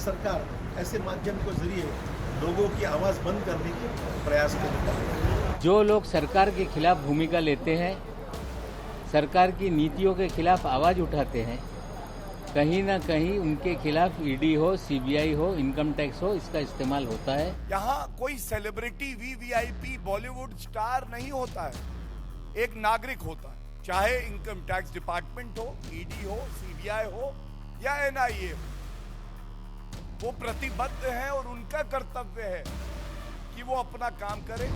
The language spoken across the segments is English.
सरकार ऐसे माध्यम के जरिए लोगों की आवाज़ बंद करने की प्रयास करेगी। जो लोग सरकार के खिलाफ भूमिका लेते हैं, सरकार की नीतियों के खिलाफ आवाज़ उठाते हैं, कहीं ना कहीं उनके खिलाफ ईडी हो, सीबीआई हो, इनकम टैक्स हो, इसका इस्तेमाल होता है। यहाँ कोई सेलिब्रिटी वीवीआईपी बॉलीवुड स्टार नहीं होता है, एक नागरिक होता है, चाहे इनकम टैक्स डिपार्टमेंट हो, ईडी हो, सीबीआई हो या एनआईए हो। वो प्रतिबद्ध है और उनका कर्तव्य है कि वो अपना काम करें।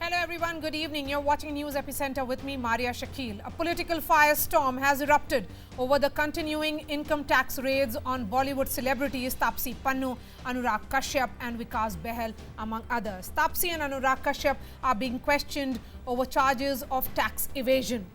Hello everyone, good evening. You're watching News Epicenter with me, Maria Shakil. A political firestorm has erupted over the continuing income tax raids on Bollywood celebrities Taapsee Pannu, Anurag Kashyap and Vikas Behel, among others. Taapsee and Anurag Kashyap are being questioned over charges of tax evasion.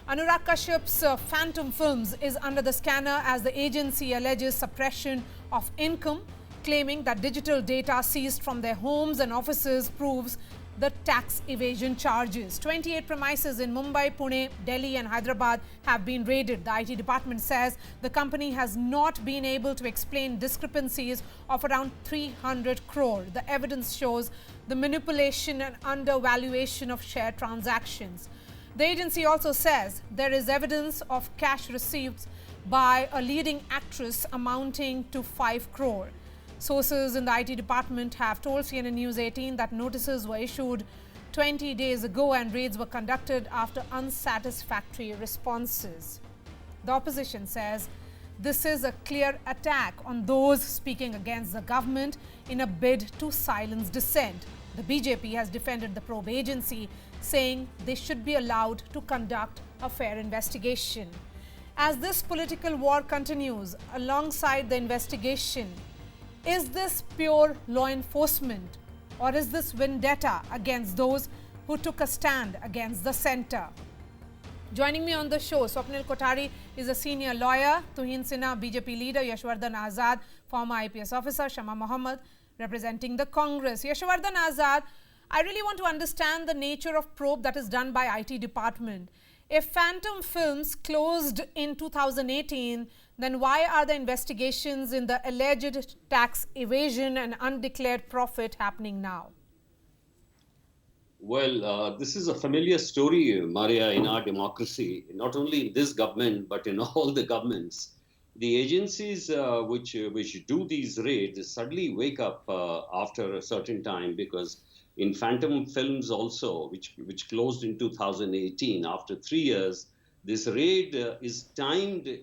Anurag Kashyap's Phantom Films is under the scanner as the agency alleges suppression of income, claiming that digital data seized from their homes and offices proves the tax evasion charges. 28 premises in Mumbai, Pune, Delhi and Hyderabad have been raided. The IT department says the company has not been able to explain discrepancies of around 300 crore. The evidence shows the manipulation and undervaluation of share transactions. The agency also says there is evidence of cash receipts by a leading actress amounting to 5 crore. Sources in the IT department have told CNN News 18 that notices were issued 20 days ago and raids were conducted after unsatisfactory responses. The opposition says this is a clear attack on those speaking against the government in a bid to silence dissent. The BJP has defended the probe agency, saying they should be allowed to conduct a fair investigation. As this political war continues alongside the investigation, is this pure law enforcement or is this vendetta against those who took a stand against the centre? Joining me on the show, Swapnil Kothari is a senior lawyer, Tuhin Sinha, BJP leader, Yashwardhan Azad, former IPS officer, Shama Mohammed, representing the Congress. Yashwardhan Azad, I really want to understand the nature of probe that is done by IT department. If Phantom Films closed in 2018, then why are the investigations in the alleged tax evasion and undeclared profit happening now? Well, this is a familiar story, Maria, in our democracy, not only in this government, but in all the governments. The agencies which do these raids suddenly wake up after a certain time, because in Phantom Films also, which closed in 2018, after 3 years, this raid is timed at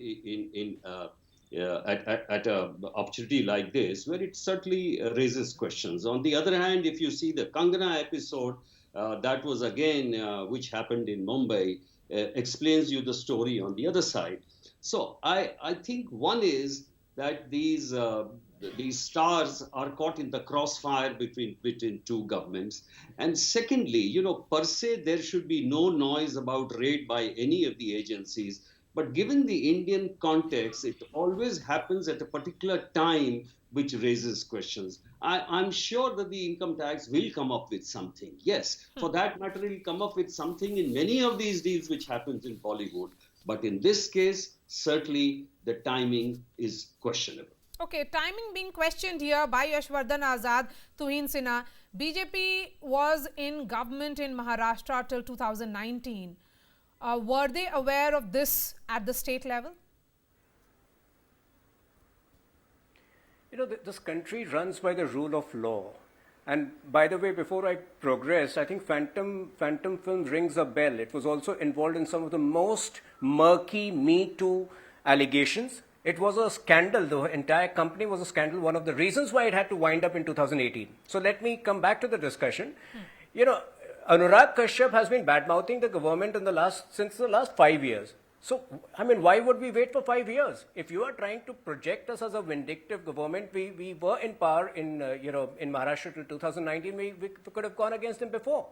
an opportunity like this, where it certainly raises questions. On the other hand, if you see the Kangana episode, that was again, which happened in Mumbai, explains you the story on the other side. So I think one is that these stars are caught in the crossfire between two governments. And secondly, per se, there should be no noise about raid by any of the agencies. But given the Indian context, it always happens at a particular time which raises questions. I'm sure that the income tax will come up with something. Yes, for that matter, it will come up with something in many of these deals which happens in Bollywood. But in this case, certainly the timing is questionable. Okay, timing being questioned here by Yashwardhan Azad, Tuhin Sinha. BJP was in government in Maharashtra till 2019. Were they aware of this at the state level? This country runs by the rule of law. And by the way, before I progress, I think Phantom Films rings a bell. It was also involved in some of the most murky Me Too allegations. It was a scandal. The entire company was a scandal. One of the reasons why it had to wind up in 2018. So let me come back to the discussion. Anurag Kashyap has been bad-mouthing the government since the last 5 years. So, why would we wait for 5 years? If you are trying to project us as a vindictive government, we were in power in Maharashtra till 2019. We could have gone against them before.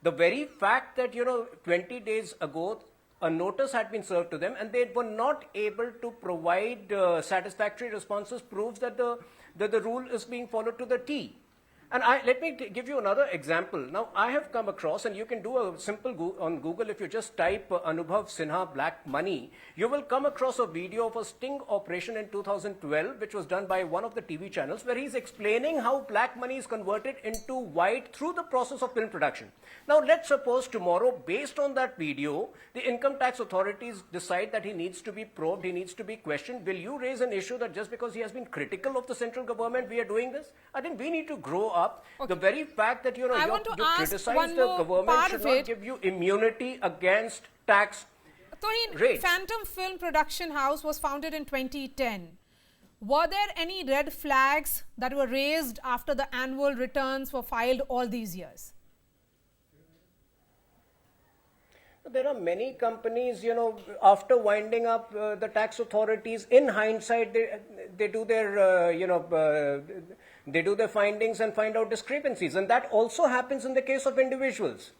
The very fact that, 20 days ago, a notice had been served to them and they were not able to provide satisfactory responses proves that the rule is being followed to the T. And let me give you another example. Now, I have come across, and you can do a simple on Google, if you just type Anubhav Sinha black money, you will come across a video of a sting operation in 2012, which was done by one of the TV channels, where he's explaining how black money is converted into white through the process of film production. Now, let's suppose tomorrow, based on that video, the income tax authorities decide that he needs to be probed, he needs to be questioned. Will you raise an issue that just because he has been critical of the central government, we are doing this? I think we need to grow up. Okay. The very fact that you criticize the government should not give you immunity against tax rates. Phantom Film Production House was founded in 2010. Were there any red flags that were raised after the annual returns were filed all these years? There are many companies, after winding up the tax authorities, in hindsight, they do their, they do their findings and find out discrepancies. And that also happens in the case of individuals.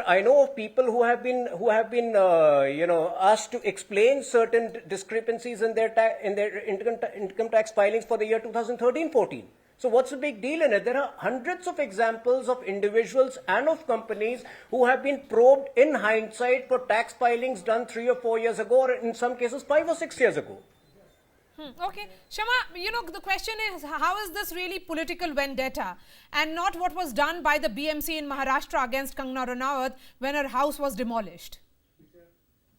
I know of people who have been asked to explain certain discrepancies in their income tax filings for the year 2013-14. So what's the big deal in it? There are hundreds of examples of individuals and of companies who have been probed in hindsight for tax filings done 3 or 4 years ago, or in some cases 5 or 6 years ago. Okay. Shama, the question is, how is this really political vendetta and not what was done by the BMC in Maharashtra against Kangana Ranaut when her house was demolished?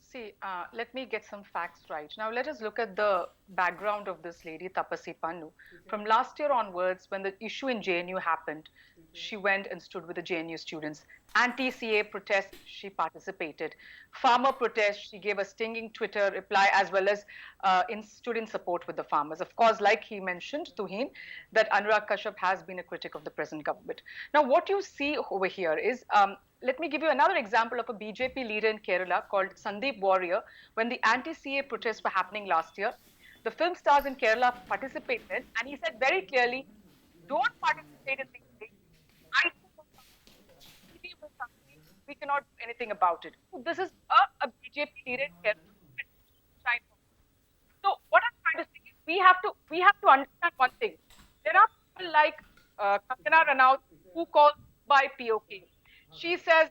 See, let me get some facts right. Now, let us look at the background of this lady, Tapasi Pannu. From last year onwards, when the issue in JNU happened, she went and stood with the JNU students. Anti-CA protests, she participated. Farmer protests, she gave a stinging Twitter reply, as well as stood in support with the farmers. Of course, like he mentioned, Tuhin, that Anurag Kashyap has been a critic of the present government. Now, what you see over here is, let me give you another example of a BJP leader in Kerala called Sandeep Warrior. When the anti-CA protests were happening last year, the film stars in Kerala participated, and he said very clearly, don't participate in these things. We cannot do anything about it. So this is a BJP leader in Kerala. So what I'm trying to say is we have to understand one thing. There are people like Kangana Ranaut who calls by POK. She says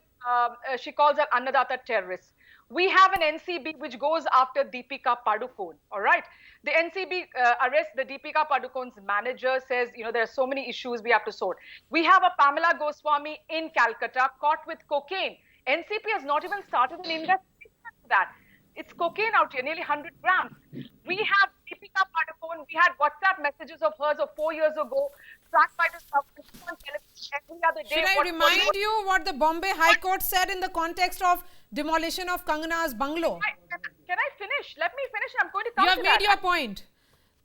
she calls her Annadatta terrorists. We have an NCB which goes after Deepika Padukone, all right? The NCB arrests the Deepika Padukone's manager, says, there are so many issues we have to sort. We have a Pamela Goswami in Calcutta caught with cocaine. NCP has not even started an investigation into that. It's cocaine out here, nearly 100 grams. We have Deepika Padukone. We had WhatsApp messages of hers of 4 years ago, tracked by the government every other day. Should I remind you what the Bombay High Court said in the context of demolition of Kangana's bungalow? Can I finish? Let me finish. I'm going to come to that. You have made your point.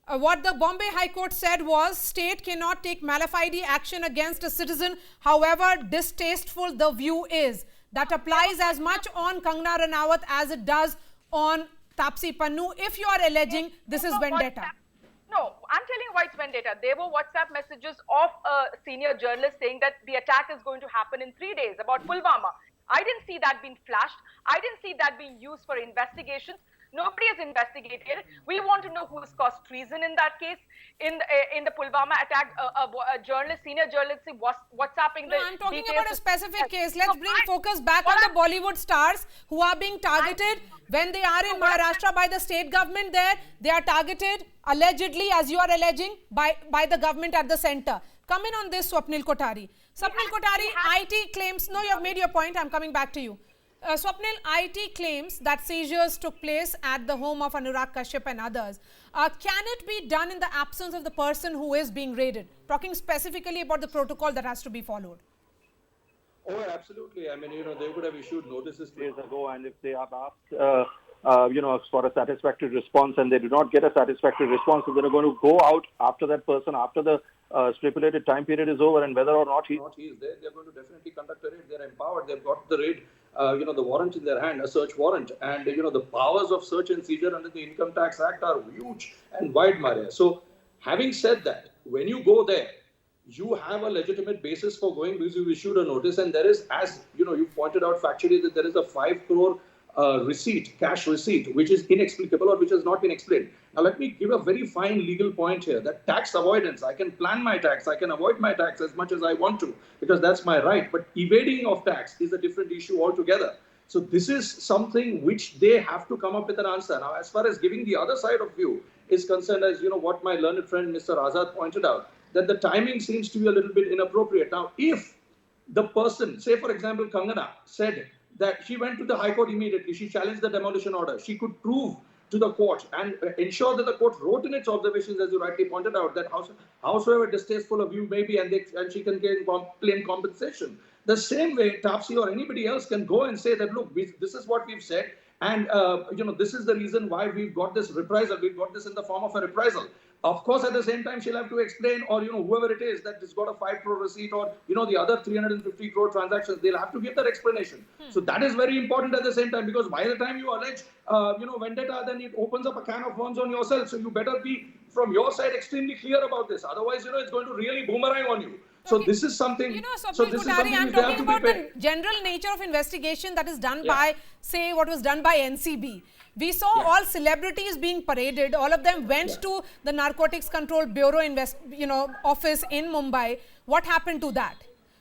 What the Bombay High Court said was, state cannot take malafide action against a citizen, however distasteful the view is. That applies as much on Kangana Ranaut as it does on Tapsi Pannu, if you are alleging this is vendetta. No, I'm telling you why it's vendetta. There were WhatsApp messages of a senior journalist saying that the attack is going to happen in 3 days about Pulwama. I didn't see that being flashed. I didn't see that being used for investigations. Nobody has investigated. We want to know who has caused treason in that case. In the Pulwama attack, a journalist, senior journalist, WhatsApping the I'm talking about a specific case. Let's bring focus back on the Bollywood stars who are being targeted when they are in Maharashtra by the state government there. They are targeted, allegedly, as you are alleging, by the government at the center. Come in on this, Swapnil Kothari. Swapnil Kothari, IT claims, no, you have made your point, I'm coming back to you. Swapnil, IT claims that seizures took place at the home of Anurag Kashyap and others. Can it be done in the absence of the person who is being raided? Talking specifically about the protocol that has to be followed. Oh, absolutely. I mean, they could have issued notices days ago, and if they are asked, for a satisfactory response and they do not get a satisfactory response, so they're going to go out after that person, after the stipulated time period is over, and whether or not he is there, they're going to definitely conduct a raid. They're empowered. They've got the raid, the warrant in their hand, a search warrant. And, the powers of search and seizure under the Income Tax Act are huge and wide, Maria. So, having said that, when you go there, you have a legitimate basis for going because you've issued a notice, and there is, as you pointed out factually, that there is a 5 crore receipt, cash receipt, which is inexplicable or which has not been explained. Now, let me give a very fine legal point here that tax avoidance, I can plan my tax, I can avoid my tax as much as I want to because that's my right. But evading of tax is a different issue altogether. So this is something which they have to come up with an answer. Now, as far as giving the other side of view is concerned, as you know, what my learned friend Mr. Azad pointed out, that the timing seems to be a little bit inappropriate. Now, if the person, say for example, Kangana said that she went to the High Court immediately, she challenged the demolition order, she could prove to the court and ensure that the court wrote in its observations, as you rightly pointed out, that howsoever distasteful of you may be, and she can claim compensation. The same way, Taapsee or anybody else can go and say that, look, this is what we've said, and this is the reason why we've got this reprisal. We've got this in the form of a reprisal. Of course, at the same time, she'll have to explain, or whoever it is that has got a 5 crore receipt, or the other 350 crore transactions, they'll have to give that explanation. So that is very important at the same time, because by the time you allege, vendetta, then it opens up a can of worms on yourself. So you better be from your side extremely clear about this. Otherwise, it's going to really boomerang on you. So this is something. Swapnil Kothari, I'm talking about the general nature of investigation that is done by, say, what was done by NCB. We saw all celebrities being paraded. All of them went to the Narcotics Control Bureau office in Mumbai. What happened to that?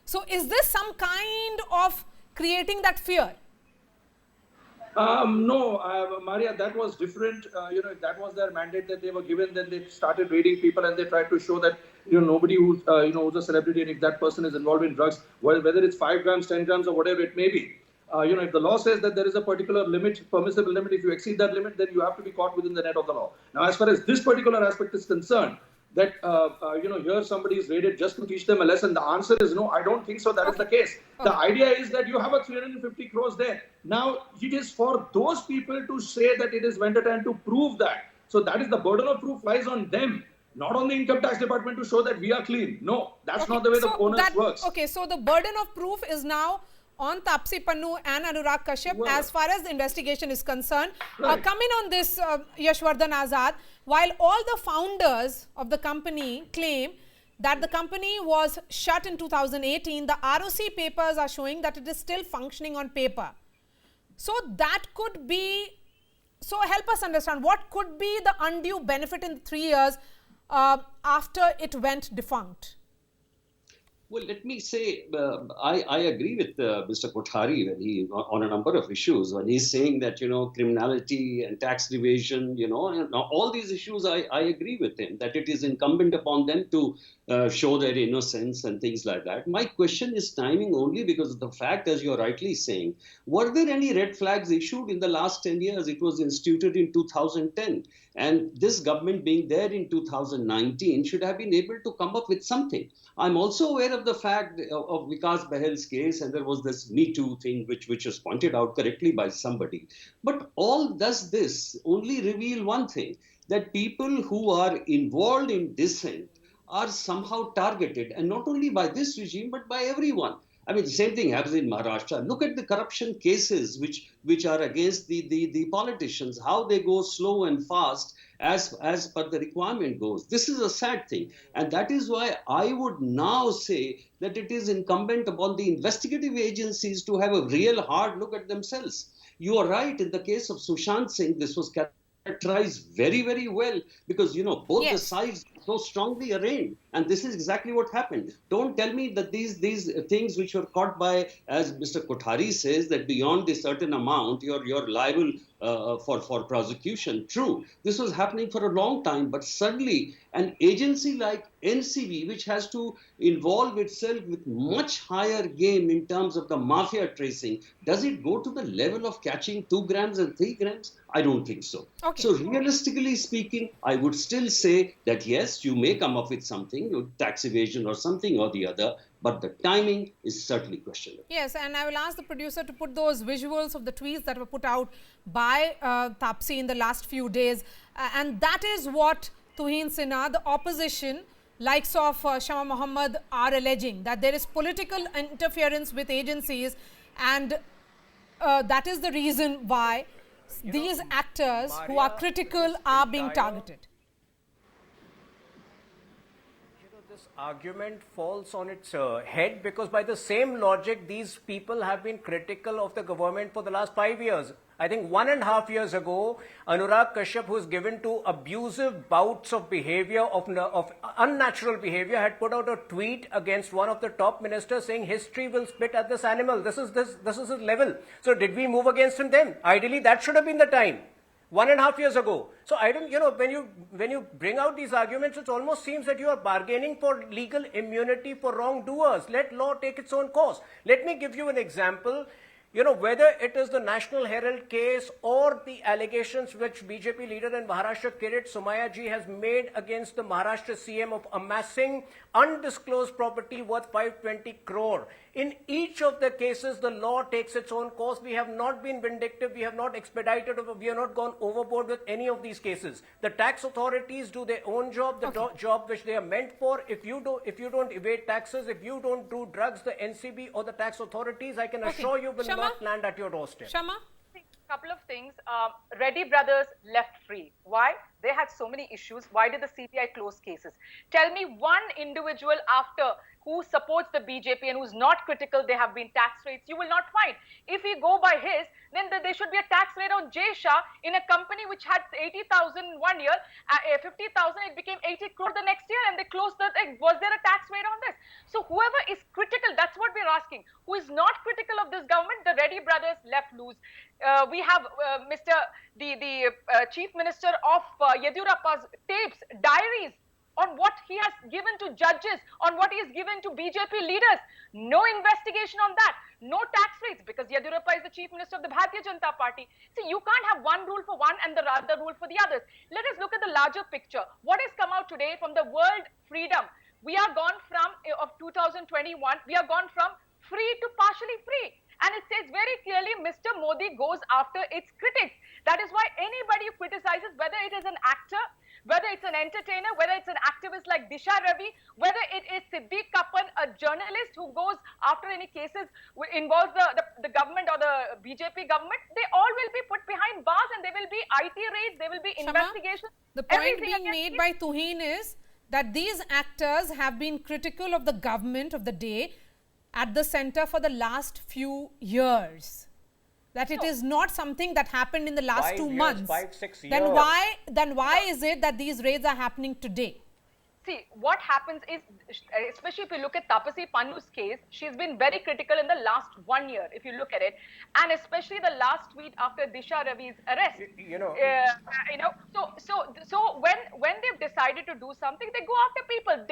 So is this some kind of creating that fear? No, Maria, that was different. That was their mandate that they were given. Then they started raiding people and they tried to show that nobody who's who's a celebrity, and if that person is involved in drugs, whether it's 5 grams, 10 grams, or whatever it may be. If the law says that there is a particular limit, permissible limit, if you exceed that limit, then you have to be caught within the net of the law. Now, as far as this particular aspect is concerned, that, here somebody is raided just to teach them a lesson, the answer is no, I don't think so. That is the case. The idea is that you have a 350 crores there. Now, it is for those people to say that it is vendetta and to prove that. So that is the burden of proof lies on them. Not on the income tax department to show that we are clean. No, that's not the way the onus works. Okay, so the burden of proof is now on Taapsee Pannu and Anurag Kashyap as far as the investigation is concerned. Right. Coming on this, Yashwardhan Azad, while all the founders of the company claim that the company was shut in 2018, the ROC papers are showing that it is still functioning on paper. So that could be, so help us understand, what could be the undue benefit in 3 years after it went defunct? Well, let me say, I agree with Mr. Kothari when he, on a number of issues, when he's saying that, criminality and tax evasion, and all these issues, I agree with him, that it is incumbent upon them to show their innocence and things like that. My question is timing only because of the fact, as you're rightly saying, were there any red flags issued in the last 10 years? It was instituted in 2010. And this government being there in 2019 should have been able to come up with something. I'm also aware of the fact of Vikas Bahel's case, and there was this Me Too thing which was pointed out correctly by somebody. But all does this only reveal one thing, that people who are involved in dissent are somehow targeted, and not only by this regime, but by everyone. I mean, the same thing happens in Maharashtra. Look at the corruption cases which are against the politicians, how they go slow and fast as per the requirement goes. This is a sad thing. And that is why I would now say that it is incumbent upon the investigative agencies to have a real hard look at themselves. You are right, in the case of Sushant Singh, this was characterized very, very well because, both the sides so strongly arraigned. And this is exactly what happened. Don't tell me that these things which were caught by, as Mr. Kothari says, that beyond a certain amount, you're liable for prosecution. True, this was happening for a long time, but suddenly an agency like NCB, which has to involve itself with much higher game in terms of the mafia tracing, does it go to the level of catching 2 grams and 3 grams? I don't think so. Okay. So realistically speaking, I would still say that yes, you may come up with something, tax evasion or something or the other, but the timing is certainly questionable. Yes, and I will ask the producer to put those visuals of the tweets that were put out by Taapsee in the last few days. And that is what Tuhin Sinha, the opposition, likes of Shama Mohammed, are alleging, that there is political interference with agencies, and that is the reason why these actors who are critical are being targeted. This argument falls on its head because by the same logic, these people have been critical of the government for the last 5 years. I think 1.5 years ago, Anurag Kashyap, who is given to abusive bouts of behavior, of unnatural behavior, had put out a tweet against one of the top ministers saying history will spit at this animal. This is his level. So did we move against him then? Ideally, that should have been the time. 1.5 years ago. So I don't, when you bring out these arguments, it almost seems that you are bargaining for legal immunity for wrongdoers. Let law take its own course. Let me give you an example. Whether it is the National Herald case or the allegations which BJP leader in Maharashtra, Kirit Somaiya ji, has made against the Maharashtra CM of amassing undisclosed property worth 520 crore. In each of the cases, the law takes its own course. We have not been vindictive. We have not expedited. We have not gone overboard with any of these cases. The tax authorities do their own job, the job which they are meant for. If you don't evade taxes, if you don't do drugs, the NCB or the tax authorities, I can assure you, will not land at your doorstep. Shama? Couple of things. Reddy brothers left free. Why? They had so many issues. Why did the CBI close cases? Tell me one individual who supports the BJP and who's not critical, there have been tax rates. You will not find. If we go by his, then there should be a tax rate on Jay Shah in a company which had 80,000 one year, 50,000, it became 80 crore the next year, and they closed the. Was there a tax rate on this? So whoever is critical, that's what we're asking. Who is not critical of this government? The Reddy brothers left loose. We have the Chief Minister of Yediyurappa's tapes, diaries on what he has given to judges, on what he has given to BJP leaders. No investigation on that. No tax rates, because Yediyurappa is the Chief Minister of the Bharatiya Janata Party. See, you can't have one rule for one and the other rule for the others. Let us look at the larger picture. What has come out today from the World Freedom? We are gone from, of 2021, we are gone from free to partially free. And it says very clearly, Mr. Modi goes after its critics. That is why anybody who criticizes, whether it is an actor, whether it's an entertainer, whether it's an activist like Disha Ravi, whether it is Siddiq Kappan, a journalist who goes after any cases involves the government or the BJP government, they all will be put behind bars, and there will be IT raids, there will be investigations. The point being made by Tuhin is that these actors have been critical of the government of the day at the center for the last few years. That it is not something that happened in the last 2 months. 5, 6 years. Then why is it that these raids are happening today? See, what happens is, especially if you look at Tapasi Pannu's case, she's been very critical in the last 1 year, if you look at it. And especially the last tweet after Disha Ravi's arrest. So when they've decided to do something, they go after people.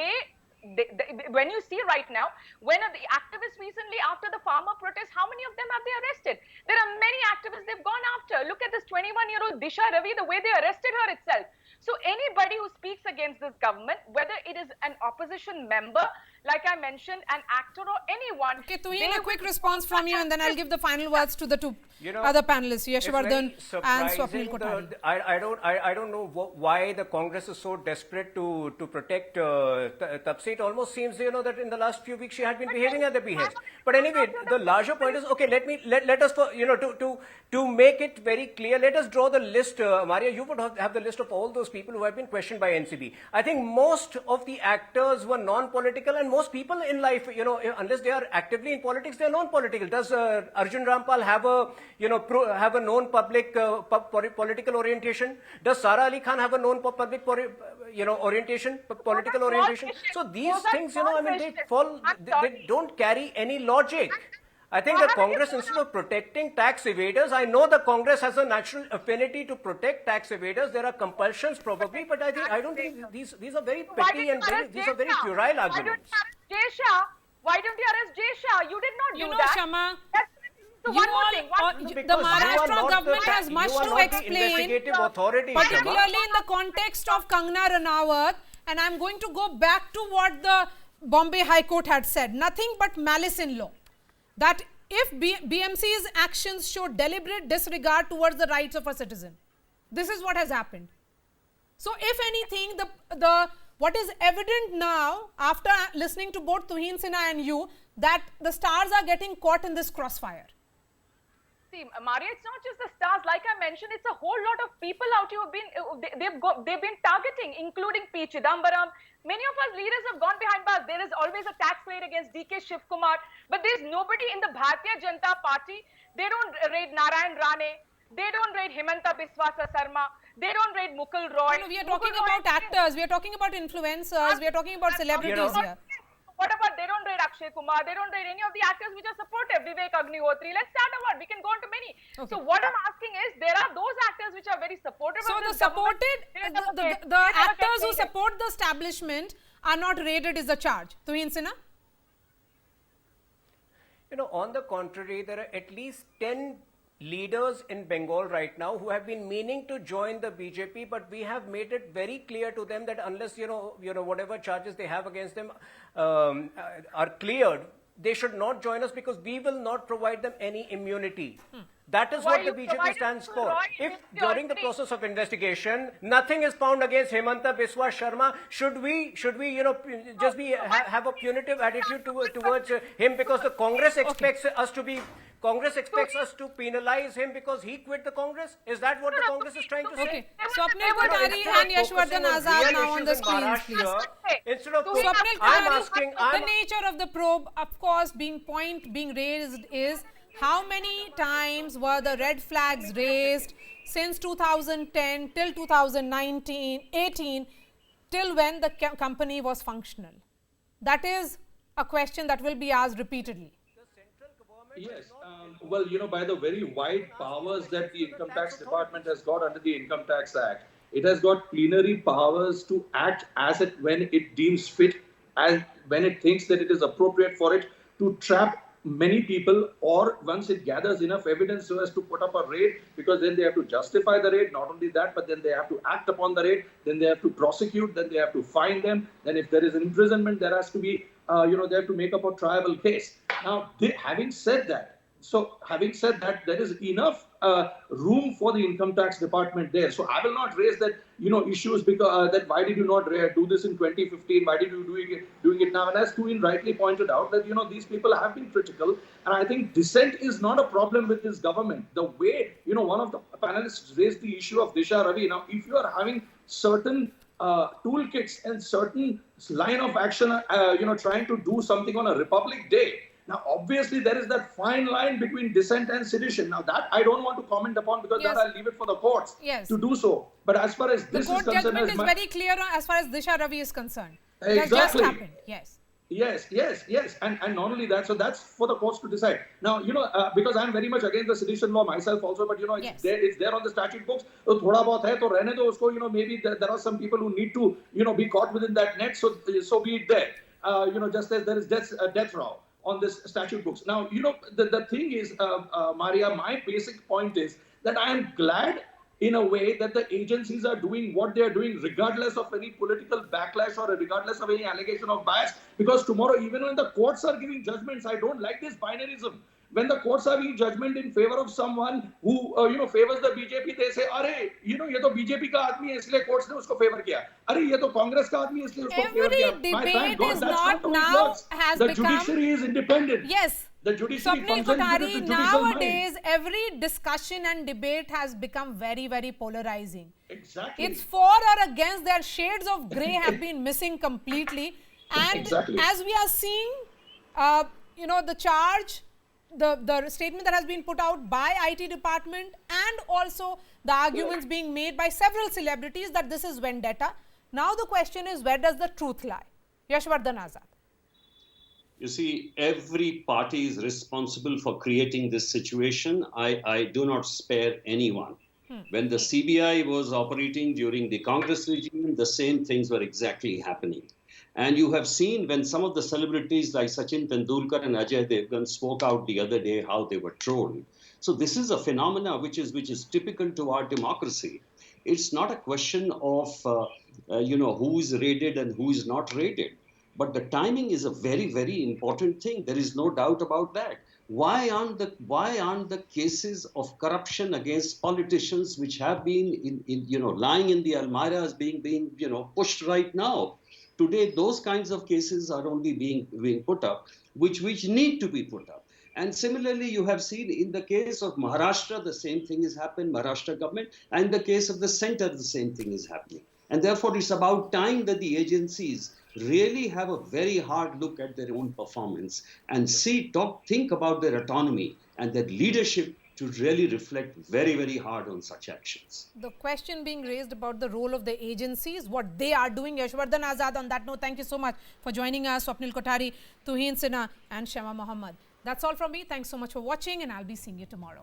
When you see right now, when the activists recently after the farmer protest, how many of them have they arrested? There are many activists they've gone after. Look at this 21-year-old Disha Ravi, the way they arrested her itself. So anybody who speaks against this government, whether it is an opposition member, like I mentioned, an actor or anyone. Okay, Tuhin, a quick response from you, and then I'll give the final words to the two other panelists, Yashwardhan and Swapnil Kothari. I don't know why the Congress is so desperate to protect Tapsi. It almost seems, that in the last few weeks she had been behaving at the behest. But anyway, the larger point is, okay, let us, to make it very clear, let us draw the list. Maria, you would have the list of all those people who have been questioned by NCB. I think most of the actors were non-political, and most people in life, unless they are actively in politics, they are non-political. Does Arjun Rampal have a known public political orientation? Does Sara Ali Khan have a known public orientation, political orientation? So these things, they don't carry any logic. I think the Congress, instead of protecting tax evaders, I know the Congress has a natural affinity to protect tax evaders. There are compulsions probably, but I don't think these are very petty and these are very puerile arguments. Why don't you arrest Jay Shah? You did not do that. Shama, so one more thing. the Maharashtra government has much to explain, particularly in the context of Kangana Ranawat, and I'm going to go back to what the Bombay High Court had said. Nothing but malice in law. That if BMC's actions show deliberate disregard towards the rights of a citizen. This is what has happened. So if anything, what is evident now, after listening to both Tuhin Sinha and you, that the stars are getting caught in this crossfire. See, Maria, it's not just the stars. Like I mentioned, it's a whole lot of people out here they've been targeting, including P. Chidambaram. Many of us leaders have gone behind bars. There is always a tax raid against DK Shivkumar, but there is nobody in the Bharatiya Janata Party. They don't raid Narayan Rane. They don't rate Himanta Biswa Sarma. They don't rate Mukul Roy. No, we are talking about actors. We are talking about influencers. We are talking about celebrities here. What about they don't rate Akshay Kumar? They don't rate any of the actors which are supportive. Vivek Agnihotri. Let's start about. We can go into many. Okay. So what I'm asking is, there are those actors which are very supportive. So of the this government. supported, the actors who support the establishment are not rated is the charge. Tuhin Sinha? You know, on the contrary, there are at least 10 leaders in Bengal right now who have been meaning to join the BJP, but we have made it very clear to them that unless, you know, whatever charges they have against them are cleared, they should not join us because we will not provide them any immunity. That is what the BJP stands for. If during the process of investigation, nothing is found against Himanta Biswa Sharma, should we, you know, just have a punitive attitude towards him because the Congress expects us to penalize him because he quit the Congress? Is that what the Congress is trying to say? Okay. Swapnil Kothari and Yashwardhan Azad now on the screens, please. Instead of Swapnil I'm Kothari, asking, the nature of the probe, of course, being raised is how many times were the red flags raised since 2010 till 2018, till when the company was functional? That is a question that will be asked repeatedly. Yes. Well, you know, by the very wide powers that the Income Tax Department has got under the Income Tax Act, it has got plenary powers to act as it when it deems fit and when it thinks that it is appropriate for it to trap many people, or once it gathers enough evidence so as to put up a raid, because then they have to justify the raid. Not only that, but then they have to act upon the raid, then they have to prosecute, then they have to fine them, then if there is an imprisonment, there has to be they have to make up a triable case. Now, having said that, there is enough room for the Income Tax Department there. So I will not raise that, issues because that why did you not do this in 2015? Why did you doing it now? And as Tuhin rightly pointed out, that these people have been critical, and I think dissent is not a problem with this government. The way one of the panelists raised the issue of Disha Ravi. Now, if you are having certain toolkits and certain line of action, trying to do something on a Republic Day. Now, obviously, there is that fine line between dissent and sedition. Now, that I don't want to comment upon because that I'll leave it for the courts to do so. But as far as this is concerned, the court judgment is very clear as far as Disha Ravi is concerned. Exactly. That just happened. Yes. Yes. And not only that, so that's for the courts to decide. Now, because I'm very much against the sedition law myself also, but it's there on the statute books. So thoda bahut hai to rehne do usko, maybe there are some people who need to, be caught within that net. So be it there. Just as there is death row on this statute books. Now, the thing is, Maria, my basic point is that I am glad in a way that the agencies are doing what they are doing regardless of any political backlash or regardless of any allegation of bias, because tomorrow, even when the courts are giving judgments, I don't like this binarism. When the courts are giving judgment in favor of someone who favors the BJP, they say, "Arey, ye to BJP ka aadmi hai, isliye courts ne usko favor kiya. Arey, ye to Congress ka aadmi hai, isliye usko favor kiya." Every debate is not now has the become... The judiciary is independent. Yes. The judiciary Swapnil functions Kothari, within the judicial nowadays, mind. every discussion and debate has become very, very polarizing. Exactly. It's for or against. Their shades of grey have been missing completely. And as we are seeing, the charge, the statement that has been put out by IT department, and also the arguments being made by several celebrities that this is vendetta. Now the question is, where does the truth lie? Yashwardhan Azad. You see, every party is responsible for creating this situation. I do not spare anyone. When the CBI was operating during the Congress regime, the same things were exactly happening. And you have seen when some of the celebrities like Sachin Tendulkar and Ajay Devgan spoke out the other day how they were trolled. So this is a phenomena which is typical to our democracy. It's not a question of who is raided and who is not raided. But the timing is a very, very important thing. There is no doubt about that. Why aren't the cases of corruption against politicians which have been lying in the almirahs being pushed right now? Today, those kinds of cases are only being put up, which need to be put up. And similarly, you have seen in the case of Maharashtra, the same thing has happened, Maharashtra government, and in the case of the center, the same thing is happening. And therefore, it's about time that the agencies really have a very hard look at their own performance and think about their autonomy and their leadership to really reflect very, very hard on such actions. The question being raised about the role of the agencies, what they are doing. Yashwardhan Azad, on that note, thank you so much for joining us. Swapnil Kothari, Tuhin Sinha and Shema Mohammed. That's all from me. Thanks so much for watching, and I'll be seeing you tomorrow.